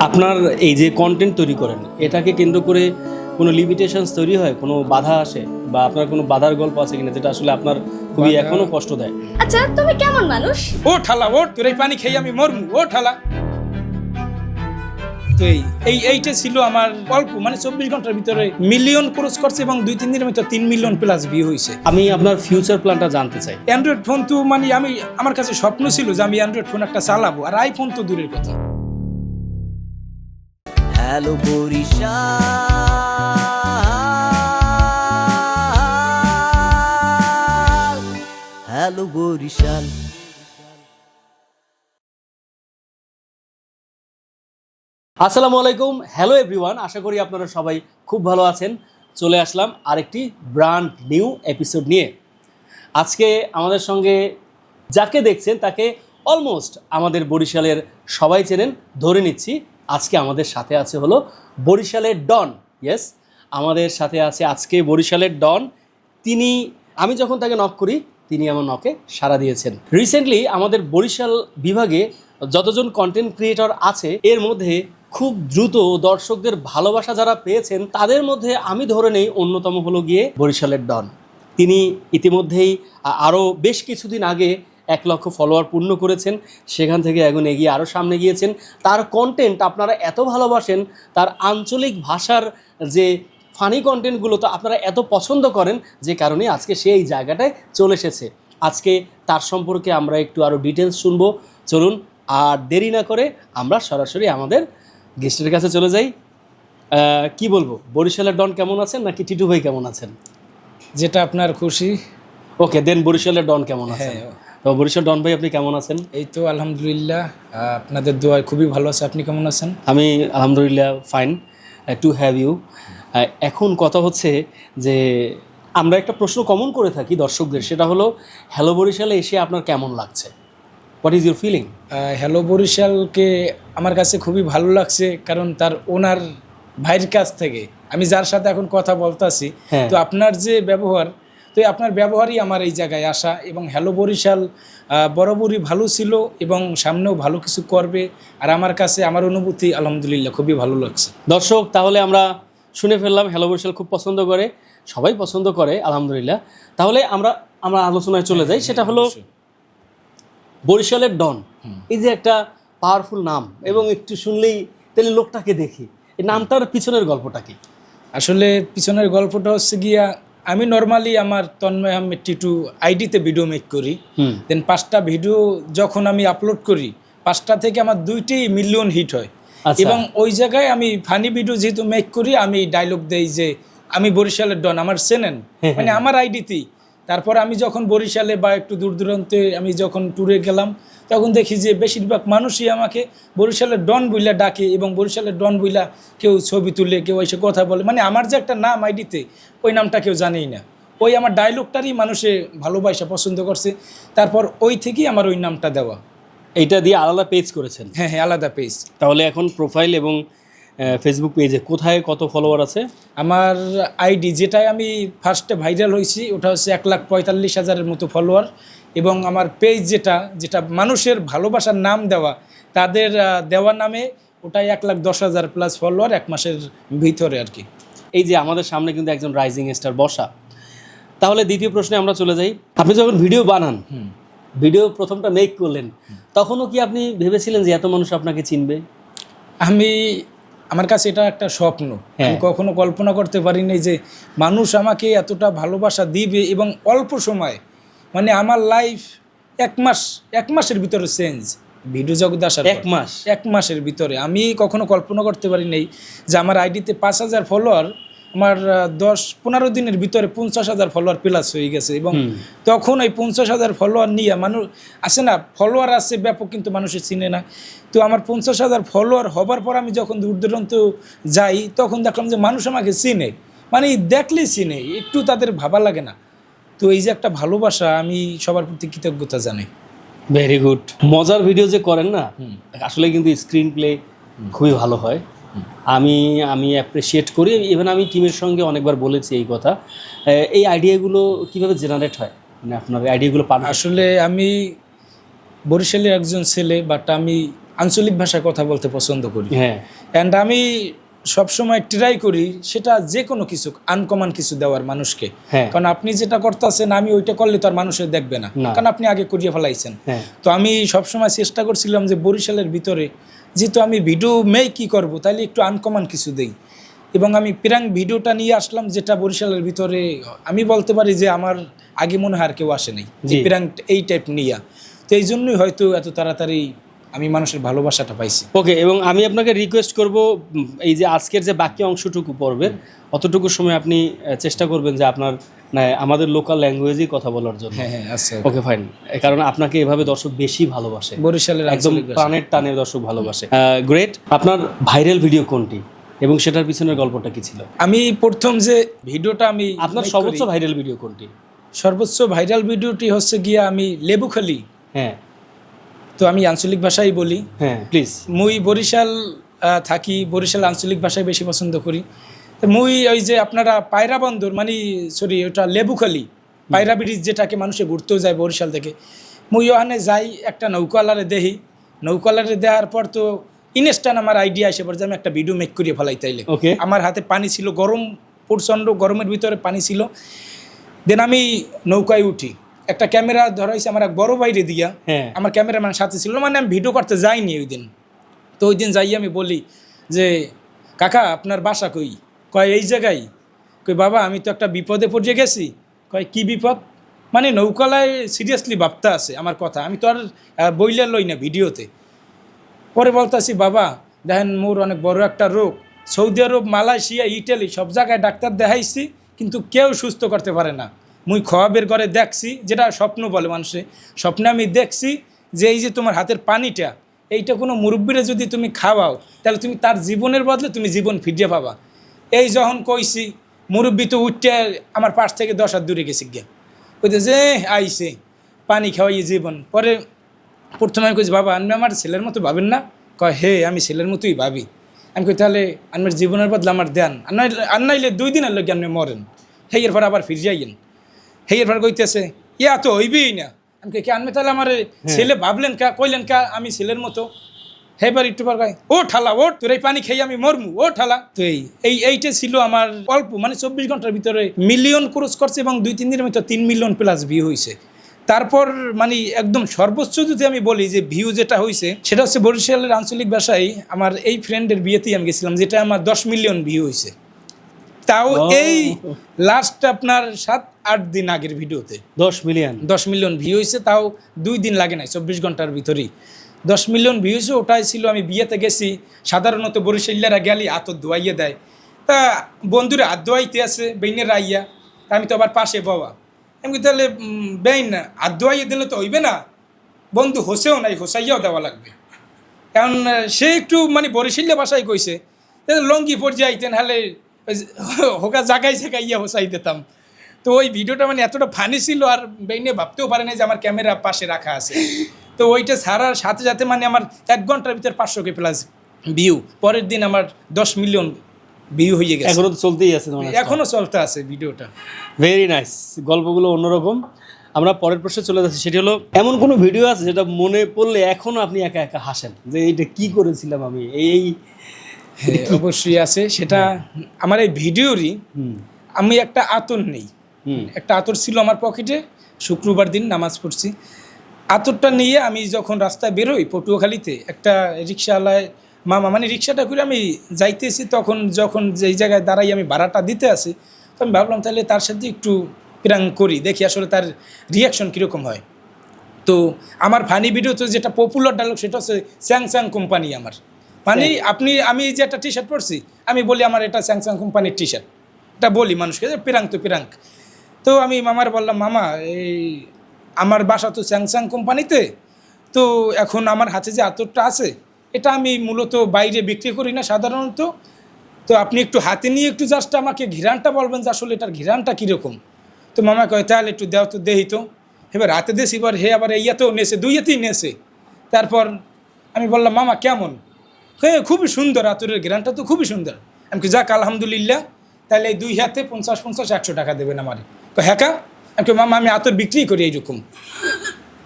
আপনার এই যে কন্টেন্ট তৈরি করেন এটাকে কেন্দ্র করে কোনো লিমিটেশনস তৈরি হয়, কোনো বাধা আসে, বা আপনার কোনো বাধার গল্প আছে কিনা যেটা আসলে আপনার খুবই এখনো কষ্ট দেয়? আচ্ছা, তুমি কেমন মানুষ? ও ঠালা ওঠ, তোর এই পানি খেয়ে আমি মরমু। ও ঠালা। তো এইটা ছিল আমার অল্প, মানে 24 ঘন্টার ভিতরে মিলিয়ন ক্রস করছে এবং 2-3 দিনের ভিতরে 3 মিলিয়ন প্লাস ভিউ হয়েছে। আমি আপনার ফিউচার প্ল্যানটা জানতে চাই। অ্যান্ড্রয়েড ফোন তো মানে আমার কাছে স্বপ্ন ছিল যে আমি অ্যান্ড্রয়েড ফোন একটা চালাবো, আর আইফোন তো দূরের কথা। Hello Barishal, hello Barishal. আসসালামু আলাইকুম, হ্যালো এভরিওয়ান, আশা করি আপনারা সবাই খুব ভালো আছেন। চলে আসলাম আরেকটি ব্র্যান্ড নিউ এপিসোড নিয়ে। আজকে আমাদের সঙ্গে যাকে দেখছেন তাকে অলমোস্ট আমাদের বরিশালের সবাই চেনেন, ধরে নিচ্ছি। আজকে আমাদের সাথে আছে হলো বরিশালের ডন। ইয়েস, আমাদের সাথে আছে আজকে বরিশালের ডন। আমি যখন তাকে নক করি তিনি আমার নকে সাড়া দিয়েছেন। রিসেন্টলি আমাদের বরিশাল বিভাগে যতজন কন্টেন্ট ক্রিয়েটর আছে এর মধ্যে খুব দ্রুত দর্শকদের ভালোবাসা যারা পেয়েছেন তাদের মধ্যে আমি ধরে নেই অন্যতম হলো গিয়ে বরিশালের ডন। তিনি ইতিমধ্যেই আরও বেশ কিছুদিন আগে 1 লক্ষ ফলোয়ার পূর্ণ করেছেন, সেখান থেকে এখন এগিয়ে আরও সামনে গিয়েছেন। তার কন্টেন্ট আপনারা এত ভালোবাসেন, তার আঞ্চলিক ভাষার যে ফানি কন্টেন্টগুলো তো আপনারা এত পছন্দ করেন, যে কারণে আজকে সে এই জায়গাটায় চলে এসেছে। আজকে তার সম্পর্কে আমরা একটু আরও ডিটেলস শুনবো। চলুন আর দেরি না করে আমরা সরাসরি আমাদের গেস্টের কাছে চলে যাই। কি বলবো, বরিশালের ডন কেমন আছেন, নাকি টিটু ভাই কেমন আছেন? যেটা আপনার খুশি। ওকে, দেন বরিশালের ডন কেমন আছেন? হ্যাঁ, তো বরিশাল ডন ভাই আপনি কেমন আছেন? এই তো আলহামদুলিল্লাহ, আপনাদের দোয়ায় খুবই ভালো আছে। আপনি কেমন আছেন? আমি আলহামদুলিল্লাহ ফাইন টু হ্যাভ ইউ। এখন কথা হচ্ছে যে আমরা একটা প্রশ্ন কমন করে থাকি দর্শকদের, সেটা হলো হ্যালো বরিশালে এসে আপনার কেমন লাগছে? What is your feeling? Hello বরিশালকে আমার কাছে খুবই ভালো লাগছে, কারণ তার ওনার ভাইয়ের কাছ থেকে আমি যার সাথে এখন কথা বলতেছি, হ্যাঁ। তো আপনার যে ব্যবহার, তো আপনার ব্যবহারই আমার এই জায়গায় আসা। এবং হ্যালো বরিশাল বরাবরই ভালো ছিল এবং সামনেও ভালো কিছু করবে। আর আমার কাছে আমার অনুভূতি আলহামদুলিল্লাহ খুবই ভালো লাগছে। দর্শক, তাহলে আমরা শুনে ফেললাম হ্যালো বরিশাল খুব পছন্দ করে, সবাই পছন্দ করে আলহামদুলিল্লাহ। তাহলে আমরা আলোচনায় চলে যাই। সেটা হলো বরিশালের ডন, এই যে একটা পাওয়ারফুল নাম, এবং একটু শুনলেই তাহলে লোকটাকে দেখি, এই নামটার পিছনের গল্পটা কি? আসলে পিছনের গল্পটা হচ্ছে গিয়া, আমি নর্মালি আমার তন্ময় আহমেদ টিটু আইডিতে ভিডিও মেক করি। দেন 5টা ভিডিও যখন আমি আপলোড করি, 5টা থেকে আমার 2টি মিলিয়ন হিট হয়। এবং ওই জায়গায় আমি ফানি ভিডিও যেহেতু মেক করি, আমি ডায়লগ দেই যে আমি বরিশালের ডন, আমার চেনেন, মানে আমার আইডিতেই। তারপর আমি যখন বরিশালে বা একটু দূর দূরান্তে আমি যখন ট্যুরে গেলাম, তখন দেখি যে বেশিরভাগ মানুষই আমাকে বরিশালের ডন বইলা ডাকে, এবং বরিশালের ডন বইলা কেউ ছবি তুলে, কেউ এসে কথা বলে। মানে আমার যে একটা নাম আইডিতে, ওই নামটা কেউ জানেই না। ওই আমার ডায়লগটারই মানুষে ভালোবাসা পছন্দ করছে, তারপর ওই থেকেই আমার ওই নামটা দেওয়া। এইটা দিয়ে আলাদা পেজ করেছেন? হ্যাঁ, আলাদা পেজ। তাহলে এখন প্রোফাইল এবং ফেসবুক পেজে কোথায় কত ফলোয়ার আছে? আমার আইডি যেটাই আমি ফার্স্টে ভাইরাল হয়েছি, ওটা হচ্ছে 1,45,000-এর মতো ফলোয়ার। এবং আমার পেজ যেটা মানুষের ভালোবাসার নাম দেওয়া, তাদের দেওয়া নামে, ওটাই 1,10,000 প্লাস ফলোয়ার 1 মাসের ভিতরে আর কি। এই যে আমাদের সামনে কিন্তু একজন রাইজিং স্টার বসা। তাহলে দ্বিতীয় প্রশ্নে আমরা চলে যাই। আপনি যখন ভিডিও বানান, ভিডিও প্রথমটা মেক করলেন, তখনও কি আপনি ভেবেছিলেন যে এত মানুষ আপনাকে চিনবে? আমার কাছে এটা একটা স্বপ্ন। আমি কখনো কল্পনা করতে পারিনি যে মানুষ আমাকে এতটা ভালোবাসা দিবে, এবং অল্প সময়, মানে আমার লাইফ 1 মাসের ভিতরে চেঞ্জ। ভিডিও জগতে আসার 1 মাসের ভিতরে আমি কখনো কল্পনা করতে পারিনি যে আমার আইডিতে 5,000 ফলোয়ার, আমার 10-15 দিনের ভিতরে 50,000 ফলোয়ার প্লাস হয়ে গেছে। এবং তখন ওই 50,000 ফলোয়ার নিয়ে মানুষ আসে না, ফলোয়ার আছে ব্যাপক, কিন্তু মানুষের চিনে না। তো আমার 50,000 ফলোয়ার হবার পর আমি যখন দূর দূরান্ত যাই, তখন দেখলাম যে মানুষ আমাকে চিনে, মানে দেখলেই চিনে, একটু তাদের ভাবা লাগে না। তো এই যে একটা ভালোবাসা, আমি সবার প্রতি কৃতজ্ঞতা জানাই। Very good. মজার ভিডিও যে করেন না, আসলে কিন্তু স্ক্রিন প্লে খুবই ভালো হয়। আমি অ্যাপ্রিসিয়েট করি। ইভেন আমি টিমের সঙ্গে অনেকবার বলেছি এই কথা। এই আইডিয়াগুলো কিভাবে জেনারেট হয়, মানে আপনার আইডিয়াগুলো পান? আসলে আমি বরিশালের একজন ছেলে, বাট আমি আঞ্চলিক ভাষায় কথা বলতে পছন্দ করি। হ্যাঁ, অ্যান্ড আমি সবসময় ট্রাই করি সেটা যে কোনো কিছু আনকমন কিছু দেওয়ার মানুষকে। হ্যাঁ। কারণ আপনি যেটা করতেছেন আমি ওইটা করলে তো আর মানুষের দেখবে না, না। কারণ আপনি আগে করিয়ে ফেলাইছেন। হ্যাঁ। তো আমি সবসময় চেষ্টা করছিলাম যে বরিশালের ভিতরে যেহেতু আমি ভিডিও কি করব তাহলে একটু আনকমন কিছু দেই, এবং আমি প্রাঙ্ক ভিডিওটা নিয়ে আসলাম যেটা বরিশালের ভিতরে আমি বলতে পারি যে আমার আগে মনে হয় আর কেউ আসে নাই জি। প্রাঙ্ক এই টাইপ নিয়ে। তো এই জন্যই হয়তো এত তাড়াতাড়ি আমি মানুষের ভালোবাসাটা পাইছি। ওকে, এবং আমি আপনাকে রিকোয়েস্ট করব এই যে আজকের যে বাকি অংশটুকু পড়বেন অতটুকু সময় আপনি চেষ্টা করবেন যে আপনার আমাদের লোকাল ল্যাঙ্গুয়েজেই কথা বলার জন্য। হ্যাঁ হ্যাঁ আচ্ছা। ওকে ফাইন, কারণ আপনাকে এভাবে দর্শক বেশি ভালোবাসে, বরিশালের একদম আঞ্চলিক ভাষা। প্রাণের টানে দর্শক ভালোবাসে। গ্রেট। আপনার ভাইরাল ভিডিও কোনটি এবং সেটার পিছনের গল্পটা কি ছিল? আমি প্রথম যে ভিডিওটা আমি আপনার make সর্বোচ্চ করি, ভাইরাল ভিডিও কোনটি? সর্বোচ্চ ভাইরাল ভিডিওটি হচ্ছে গিয়া আমি লেবুখালী। হ্যাঁ তো আমি আঞ্চলিক ভাষাই বলি। হ্যাঁ প্লিজ। মুই বরিশাল থাকি, বরিশাল আঞ্চলিক ভাষায় বেশি পছন্দ করি। তো মুই ওই যে আপনারা পায়রা বন্দর মানে সরি ওটা লেবুখালী পায়রা ব্রিজ যেটাকে মানুষে ঘুরতেও যায় বরিশাল থেকে, মুই ওখানে যাই একটা নৌকালারে দেখি, নৌকালারে দেওয়ার পর তো ইনস্ট্যান্ট আমার আইডিয়া এসে পড়ে যে আমি একটা ভিডিও মেক করিয়ে ফেলাই তাইলে। ওকে। আমার হাতে পানি ছিল, গরম প্রচণ্ড গরমের ভিতরে পানি ছিল। দেন আমি নৌকায় উঠি, একটা ক্যামেরা ধরা হয়েছে আমার এক বড় বাইরে দিয়া, হ্যাঁ। আমার ক্যামেরাম্যান সাথে ছিল, মানে আমি ভিডিও করতে যাইনি ওই দিন। তো ওই দিন যাই আমি বলি যে কাকা আপনার বাসা কই? কয় এই জায়গায়। কই বাবা আমি তো একটা বিপদে পড়ে গেছি। কয় কি বিপদ? মানে নৌকালায় সিরিয়াসলি ভাবতে আছে আমার কথা, আমি তো আর বইলে লই না ভিডিওতে। পরে বলতেছি বাবা দেখেন মোর অনেক বড় একটা রোগ, সৌদি আরব মালয়েশিয়া ইটালি সব জায়গায় ডাক্তার দেখাইছি কিন্তু কেউ সুস্থ করতে পারে না। মুই খোয়াবের ঘরে দেখছি, যেটা স্বপ্ন বলে মানুষে, স্বপ্নে আমি দেখছি যে এই যে তোমার হাতের পানিটা এইটা কোনো মুরব্বীরে যদি তুমি খাওয়াও তাহলে তুমি তার জীবনের বদলে তুমি জীবন ফিরিয়ে পাবা। এই যখন কইছি মুরব্বী তো উঠতে আমার পাশ থেকে 10 হাত দূরে গেছে গিয়া, কইতে যে আইছে পানি খাওয়াই জীবন। পরে প্রথমে আমি কইছি বাবা আপনি আমার ছেলের মতো ভাবেন না? কয় হে আমি ছেলের মতোই ভাবি। আমি কই তাহলে আমার জীবনের বদলে আমার দেন, আর নাইলে 2 দিনের লোক আপনি মরেন, হেয়ের পর আবার ফিরে যাইয়েন। হেয়ের পর কইতেছে ইয়া তো হইবেই না। আমি কই কি আনবে তাহলে আমার ছেলে ভাবলেন কা, কইলেন কা আমি ছেলের মতো? হেবার একটু পর কয় ও ঠালা ওঠ, তোর এই পানি খেয়ে আমি মরমু, ও ঠালা। তো এইটা ছিল আমার অল্প মানে 24 ঘন্টার ভিতরে মিলিয়ন ক্রস করছে এবং 2-3 দিনের ভিতরে 3 মিলিয়ন প্লাস ভিউ হয়েছে। তারপর মানে একদম সর্বোচ্চ যদি আমি বলি যে ভিউ যেটা হয়েছে সেটা হচ্ছে বরিশালের আঞ্চলিক ভাষায় আমার এই ফ্রেন্ডের বিয়েতেই আমি গেছিলাম, যেটা আমার 10 মিলিয়ন ভিউ হয়েছে। তাও এই লাস্ট আপনার 7-8 দিন আগের ভিডিওতে 10 মিলিয়ন 10 মিলিয়ন ভিউ হয়েছে, তাও 2 দিন লাগে নাই, 24 ঘন্টার ভিতরেই 10 মিলিয়ন ভিউ হয়েছে। ওটাই ছিল আমি বিয়েতে গেছি, সাধারণত বরিশালিয়ারা গেলি আতর ধোয়াইয়ে দেয়, তা বন্ধুরা হাত ধোয়াইতে আছে বেইনের আইয়া, আমি তো আবার পাশে বাবা, আমি তাহলে বেইন না হাত ধোয়াইয়ে দিলে তো হইবে না, বন্ধু হোসেও নাই হোসাইয়াও দেওয়া লাগবে। কারণ সে একটু মানে বরিশালিয়া ভাষায় কইছে লঙ্গি পর্যায়ে আইতেন হলে হোকা জাগাই জাগাইয়া হোসাই দিতাম। তো ওই ভিডিওটা মানে এতটা ফানি ছিল আর বেইনে ভাবতেও পারে না যে আমার ক্যামেরা পাশে রাখা আছে। তো ওইটা ছাড়ার সাথে সাথে মানে আমার 1 ঘন্টার ভিতর 500K প্লাস ভিউ, পরের দিন আমার 10 মিলিয়ন ভিউ হয়ে গেছে। এখনো তো চলতেই আছে, এখনো চলতে আছে ভিডিওটা। ভেরি নাইস, গল্পগুলো অন্যরকম। আমরা পরের প্রশ্নে চলে যাচ্ছি, সেটি হলো এমন কোনো ভিডিও আছে যেটা মনে পড়লে এখনো আপনি একা একা হাসেন যে এইটা কি করেছিলাম আমি এই? অবশ্যই আছে, সেটা আমার এই ভিডিওরই আমি একটা আতর নেই, একটা আতর ছিল আমার পকেটে, শুক্রবার দিন নামাজ পড়ছি, আতরটা নিয়ে আমি যখন রাস্তায় বেরোই পটুয়াখালীতে, একটা রিক্সাওয়ালায় মামা মানে রিক্সাটা করে আমি যাইতেছি, তখন যখন যেই জায়গায় দাঁড়াই আমি ভাড়াটা দিতে আসি, তো আমি ভাবলাম তাহলে তার সাথে একটু প্রাঙ্ক করি, দেখি আসলে তার রিয়াকশন কীরকম হয়। তো আমার ফানি ভিডিও তো যেটা পপুলার ডায়লগ সেটা হচ্ছে স্যামসাং কোম্পানি আমার, মানে আমি যে একটা টি শার্ট পরছি আমি বলি আমার এটা স্যামসাং কোম্পানির টি শার্ট, এটা বলি মানুষকে যে প্রাঙ্ক তো প্রাঙ্ক। তো আমি মামার বললাম মামা এই আমার বাসা তো স্যামসাং কোম্পানিতে, তো এখন আমার হাতে যে আতরটা আছে এটা আমি মূলত বাইরে বিক্রি করি না সাধারণত, তো আপনি একটু হাতে নিয়ে একটু জাস্ট আমাকে ঘিরানটা বলবেন যে আসলে এটার ঘিরানটা কীরকম। তো মামা কয় তাহলে একটু দেও তো দেহি তো, এবার হাতে দেশি এবার হে আবার ইয়াতেও নেছে, 2 হাতেই নেছে। তারপর আমি বললাম মামা কেমন? হ্যাঁ খুবই সুন্দর, আতরের ঘিরানটা তো খুবই সুন্দর। আমি কি যাক আলহামদুলিল্লাহ, তাহলে এই 2 হাতে 50-100 টাকা দেবেন আমারে। তো হ্যাঁ কা, আমি মামা আমি আতর বিক্রি করি এইরকম।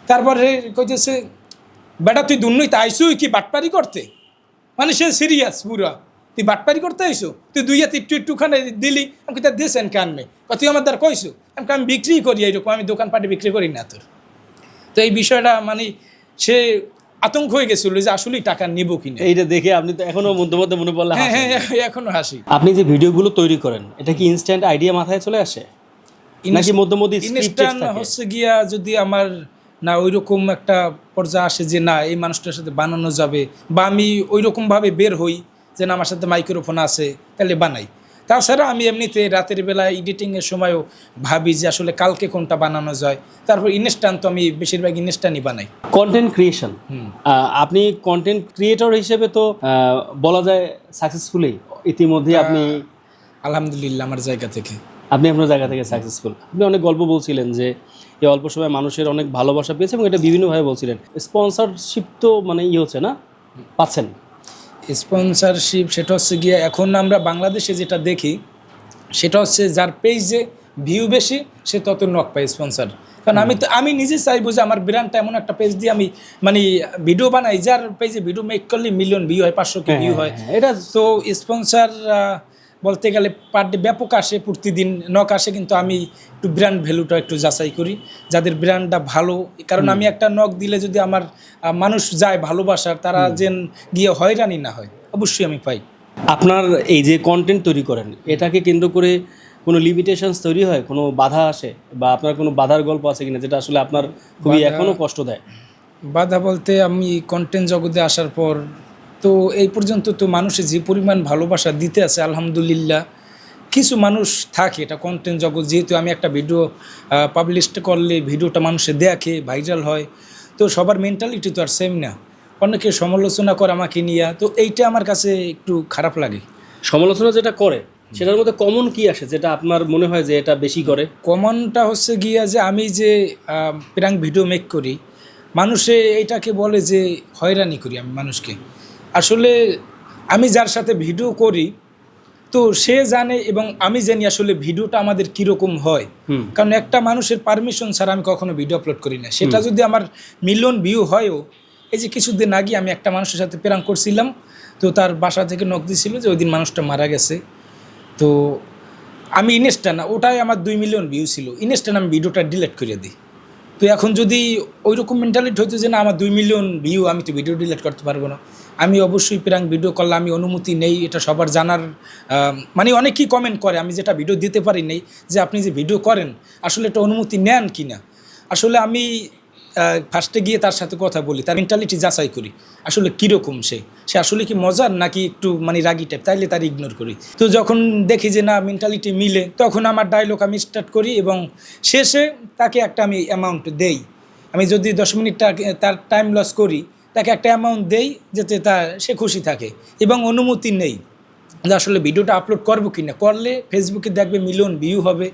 তারপরে কইতেছে বেটা তুই দুর্নীতি আইসুই কি বাটপারি করতে, মানে সে সিরিয়াস পুরা, তুই বাটপারি করতে আইসো, তুই দুই হাতে একটুখানে দিলি, আমি তার দিয়েছেন কানমে, তুই আমার দ্বারা কইসো, আমি বিক্রি করি এইরকম, আমি দোকানপাটে বিক্রি করি না তোর। তো এই বিষয়টা মানে সে আতঙ্ক হয়ে গেছিল যে আসলেই টাকা নিব কিনা। এইটা দেখে আপনি তো এখনো মধ্যে মধ্যে মনে পড়লে হ্যাঁ হাসেন। হ্যাঁ এখনো হাসি। আপনি যে ভিডিওগুলো তৈরি করেন এটা কি ইনস্ট্যান্ট আইডিয়া মাথায় চলে আসে নাকি মধ্যে মধ্যে স্ক্রিপ্ট ইনস্ট্যান্ট হচ্ছে গিয়া যদি আমার না ওইরকম একটা পর্যায়ে আসে যে না এই মানুষটার সাথে বানানো যাবে, বা আমি ওইরকমভাবে বের হই যে না আমার সাথে মাইক্রোফোন আছে, তাহলে বানাই। তাছাড়া আমি এমনিতে রাতের বেলা এডিটিংয়ের সময়ও ভাবি যে আসলে কালকে কোনটা বানানো যায়, তারপর ইনস্ট্যান্ট তো আমি বেশিরভাগ ইনস্ট্যান্টই বানাই। কন্টেন্ট ক্রিয়েশন, আপনি কন্টেন্ট ক্রিয়েটর হিসেবে তো বলা যায় সাকসেসফুলি ইতিমধ্যে আপনি আলহামদুলিল্লাহ আমার জায়গা থেকে। আপনি আপনার জায়গা থেকে সাকসেসফুল। আপনি অনেক গল্প বলছিলেন যে এই অল্প সময় মানুষের অনেক ভালোবাসা পেয়েছে এবং এটা বিভিন্নভাবে বলছিলেন। স্পন্সরশিপ তো মানে হচ্ছে না, পাচ্ছেন? স্পন্সরশিপ সেটা হচ্ছে গিয়ে এখন আমরা বাংলাদেশে যেটা দেখি সেটা হচ্ছে যার পেজে ভিউ বেশি সে তত নক পায় স্পন্সর। কারণ আমি নিজে চাইবো যে আমার ব্র্যান্ডটা এমন একটা পেজ দিয়ে আমি মানে ভিডিও বানাই যার পেজে ভিডিও মেক করলে মিলিয়ন ভিউ হয়, 500 ভিউ হয়। এটা তো স্পন্সর বলতে গেলে পার ডে ব্যাপক আসে, প্রতিদিন নক আসে, কিন্তু আমি একটু ব্র্যান্ড ভ্যালুটা একটু যাচাই করি যাদের ব্র্যান্ডটা ভালো। কারণ আমি একটা নক দিলে যদি আমার মানুষ যায় ভালোবাসার, তারা যেন গিয়ে হয়রানি না হয়, অবশ্যই আমি পাই। আপনার এই যে কন্টেন্ট তৈরি করেন এটাকে কেন্দ্র করে কোনো লিমিটেশনস তৈরি হয়, কোনো বাধা আসে, বা আপনার কোনো বাধার গল্প আছে কিনা যেটা আসলে আপনার খুবই এখনো কষ্ট দেয়? বাধা বলতে আমি কন্টেন্ট জগতে আসার পর তো এই পর্যন্ত তো মানুষে যে পরিমাণ ভালোবাসা দিতে আছে আলহামদুলিল্লাহ। কিছু মানুষ থাকে, এটা কন্টেন্ট জগৎ, যেহেতু আমি একটা ভিডিও পাবলিশ করলে ভিডিওটা মানুষে দেখে ভাইরাল হয়, তো সবার মেন্টালিটি তো আর সেম না, অনেকে সমালোচনা করে আমাকে নিয়ে, তো এইটা আমার কাছে একটু খারাপ লাগে। সমালোচনা যেটা করে সেটার মধ্যে কমন কি আসে যেটা আপনার মনে হয় যে এটা বেশি করে? কমনটা হচ্ছে গিয়া যে আমি যে প্র্যাঙ্ক ভিডিও মেক করি, মানুষে এইটাকে বলে যে হয়রানি করি আমি মানুষকে। আসলে আমি যার সাথে ভিডিও করি তো সে জানে এবং আমি জানি আসলে ভিডিওটা আমাদের কীরকম হয়। কারণ একটা মানুষের পারমিশন ছাড়া আমি কখনো ভিডিও আপলোড করি না, সেটা যদি আমার মিলিয়ন ভিউ হয়ও। এই যে কিছুদিন আগে আমি একটা মানুষের সাথে প্র্যাঙ্ক করছিলাম, তো তার বাসা থেকে নক দিয়েছিল যে ওই দিন মানুষটা মারা গেছে। তো আমি ইনস্ট্যান্ট, ওটাই আমার 2 মিলিয়ন ভিউ ছিল, ইনস্ট্যান্ট আমি ভিডিওটা ডিলিট করে দিই। তো এখন যদি ওই রকম মেন্টালিটি হতো যে না আমার 2 মিলিয়ন ভিউ, আমি তো ভিডিও ডিলিট করতে পারবো না। আমি অবশ্যই প্র্যাঙ্ক ভিডিও করলে আমি অনুমতি নেই, এটা সবার জানার মানে অনেকেই কমেন্ট করে আমি যেটা ভিডিও দিতে পারি নেই যে আপনি যে ভিডিও করেন আসলে এটা অনুমতি নেন কি না। আসলে আমি ফার্স্টে গিয়ে তার সাথে কথা বলি, তার মেন্টালিটি যাচাই করি আসলে কীরকম সে আসলে কি মজার নাকি একটু মানে রাগি টাইপ, তাইলে তার ইগনোর করি। তো যখন দেখি যে না মেন্টালিটি মিলে, তখন আমার ডায়লগ আমি স্টার্ট করি এবং শেষে তাকে একটা আমি অ্যামাউন্ট দেই। আমি যদি 10 মিনিট তার টাইম লস করি, তাকে একটা অ্যামাউন্ট দেই যাতে সে খুশি থাকে, এবং অনুমতি নেই যে আসলে ভিডিওটা আপলোড করবো কি না, করলে ফেসবুকে দেখবে মিলিয়ন ভিউ হবে,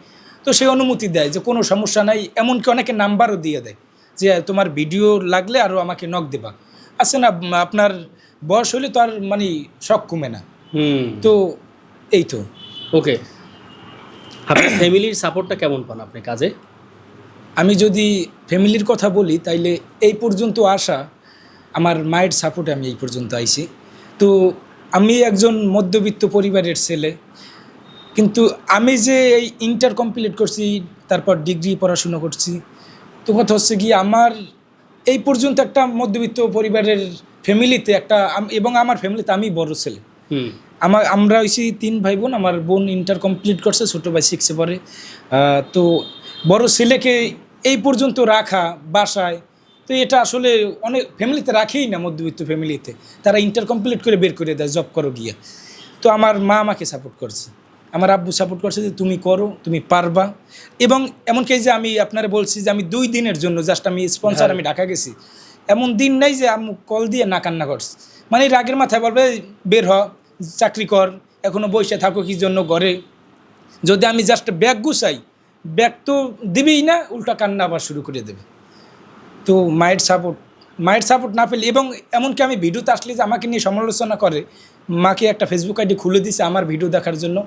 তো সে অনুমতি দেয় যে কোনো সমস্যা নাই। এমনকি অনেকে নাম্বারও দিয়ে দেয় যে তোমার ভিডিও লাগলে আরও আমাকে নক দেবা। আছে না, আপনার বয়স হলে তো আর মানে শখ কমে না। তো এই তো। ওকে, আপনার ফ্যামিলির সাপোর্টটা কেমন পান আপনি কাজে? আমি যদি ফ্যামিলির কথা বলি তাইলে এই পর্যন্ত আসা আমার মায়ের সাপোর্টে আমি এই পর্যন্ত আইছি। তো আমি একজন মধ্যবিত্ত পরিবারের ছেলে, কিন্তু আমি যে এই ইন্টার কমপ্লিট করছি, তারপর ডিগ্রি পড়াশুনো করছি, তো কথা হচ্ছে কি আমার এই পর্যন্ত একটা মধ্যবিত্ত পরিবারের ফ্যামিলিতে একটা, এবং আমার ফ্যামিলিতে আমি বড় ছেলে। আমরা হয়েছি 3 ভাই বোন, আমার বোন ইন্টার কমপ্লিট করছে, ছোটো ভাই 6-এ পড়ে। তো বড় ছেলেকে এই পর্যন্ত রাখা বাসায়, তো এটা আসলে অনেক ফ্যামিলিতে রাখেই না, মধ্যবিত্ত ফ্যামিলিতে তারা ইন্টার কমপ্লিট করে বের করে দেয় জব করো গিয়ে। তো আমার মা আমাকে সাপোর্ট করছে, আমার আব্বু সাপোর্ট করছে যে তুমি করো, তুমি পারবা। এবং এমনকি যে আমি আপনারা বলছি যে আমি 2 দিনের জন্য জাস্ট আমি স্পন্সর আমি ঢাকা গেছি, এমন দিন নাই যে আমি কল দিয়ে না কান্না করছি। মানে রাগের মাথায় বলবে বের হ, চাকরি কর, এখনও বসে থাকো কি জন্য ঘরে। যদি আমি জাস্ট ব্যাগ গুছাই, ব্যাগ তো দিবেই না, উল্টা কান্না আবার শুরু করে দেবে। তো মায়ের সাপোর্ট না পেলে, এবং এমনকি আমি ভিডিওতে আসলে যে আমাকে নিয়ে সমালোচনা করে, মাকে একটা ফেসবুক আইডি খুলে দিছে আমার ভিডিও দেখার জন্য।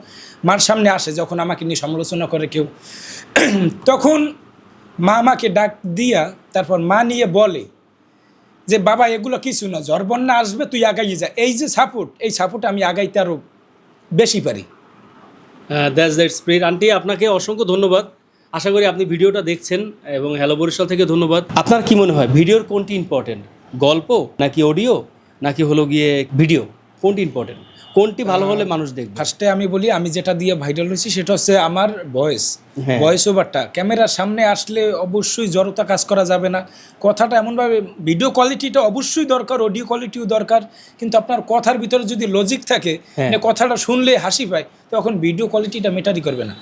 মার সামনে আসে যখন আমাকে নিয়ে সমালোচনা করে কেউ, তখন মা আমাকে ডাক দিয়া তারপর মা নিয়ে বলে যে বাবা এগুলো কিছু না, ঝড় বন্যা আসবে, তুই আগাইয়ে যা। এই যে সাপোর্ট, এই সাপোর্ট আমি আগাইতে আরও বেশি পারি। That's that spirit. আন্টি, আপনাকে অসংখ্য ধন্যবাদ। আশা করি আপনি ভিডিওটা দেখছেন, এবং হ্যালো বরিশাল থেকে ধন্যবাদ। আপনার কি মনে হয় ভিডিওর কোনটি ইম্পর্টেন্ট, গল্প নাকি অডিও নাকি হলো গিয়ে ভিডিও, কোনটি ইম্পর্টেন্ট, কোনটি ভালো হলে মানুষ দেখবে? ফার্স্টে আমি বলি, আমি যেটা দিয়ে ভাইরাল হয়েছি সেটা হচ্ছে আমার ভয়েস, হ্যাঁ। ভয়েস ওভারটা। ক্যামেরার সামনে আসলে অবশ্যই জড়তা কাজ করা যাবে না, কথাটা এমনভাবে, ভিডিও কোয়ালিটিটা অবশ্যই দরকার, অডিও কোয়ালিটিও দরকার, কিন্তু আপনার কথার ভিতরে যদি লজিক থাকে, হ্যাঁ। মানে কথাটা শুনলে হাসি পায়, তখন ভিডিও কোয়ালিটিটা ম্যাটারই করবে না।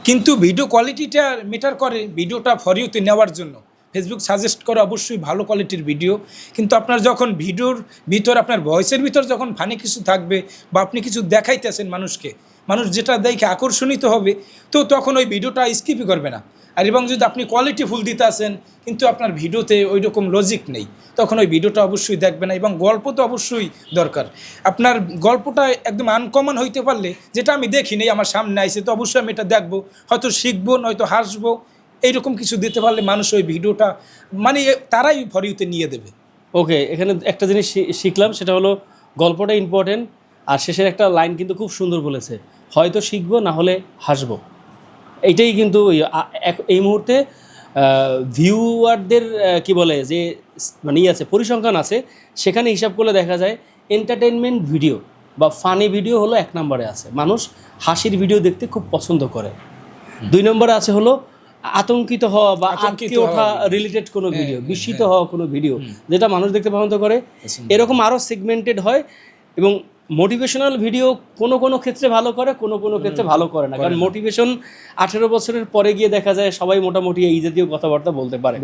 কিন্তু ভিডিও কোয়ালিটিটা ম্যাটার করে ভিডিওটা ফর ইউতে নেওয়ার জন্য। ফেসবুক সাজেস্ট করে অবশ্যই ভালো কোয়ালিটির ভিডিও, কিন্তু আপনার যখন ভিডিওর ভিতর, আপনার ভয়েসের ভিতর যখন ফানি কিছু থাকবে বা আপনি কিছু দেখাইতেছেন মানুষকে, মানুষ যেটা দেখে আকর্ষণিত হবে, তো তখন ওই ভিডিওটা স্কিপই করবে না। আর এবং যদি আপনি কোয়ালিটি ফুল দিতে আসেন কিন্তু আপনার ভিডিওতে ওই রকম লজিক নেই, তখন ওই ভিডিওটা অবশ্যই দেখবে না। এবং গল্প তো অবশ্যই দরকার, আপনার গল্পটা একদম আনকমন হইতে পারলে, যেটা আমি দেখিনি আমার সামনে আইছে, তো অবশ্যই আমি এটা দেখবো, হয়তো শিখবো, নয়তো হাসবো, এইরকম কিছু দিতে পারলে মানুষ ওই ভিডিওটা মানে তারাই ফর ইউতে নিয়ে দেবে। ওকে, এখানে একটা জিনিস শিখলাম, সেটা হলো গল্পটা ইম্পর্টেন্ট। আর শেষের একটা লাইন কিন্তু খুব সুন্দর বলেছে, হয়তো শিখবো না হলে হাসবো। এইটাই কিন্তু এই মুহূর্তে ভিউয়ারদের কি বলে যে মানে আছে, পরিসংখ্যান আছে, সেখানে হিসাব করলে দেখা যায় এন্টারটেনমেন্ট ভিডিও বা ফানি ভিডিও হলো 1 নম্বরে আছে। মানুষ হাসির ভিডিও দেখতে খুব পছন্দ করে। 2 নম্বরে আছে হলো আতঙ্কিত হওয়া বা আটকে ওঠা রিলেটেড কোনো ভিডিও, বিস্মিত হওয়া কোনো ভিডিও, যেটা মানুষ দেখতে পছন্দ করে। এরকম আরও সেগমেন্টেড হয়। এবং মোটিভেশনাল ভিডিও কোনো কোনো ক্ষেত্রে ভালো করে, কোনো কোনো ক্ষেত্রে ভালো করে না। কারণ মোটিভেশন 18 বছরের পরে গিয়ে দেখা যায় সবাই মোটামুটি এই জাতীয় কথাবার্তা বলতে পারে।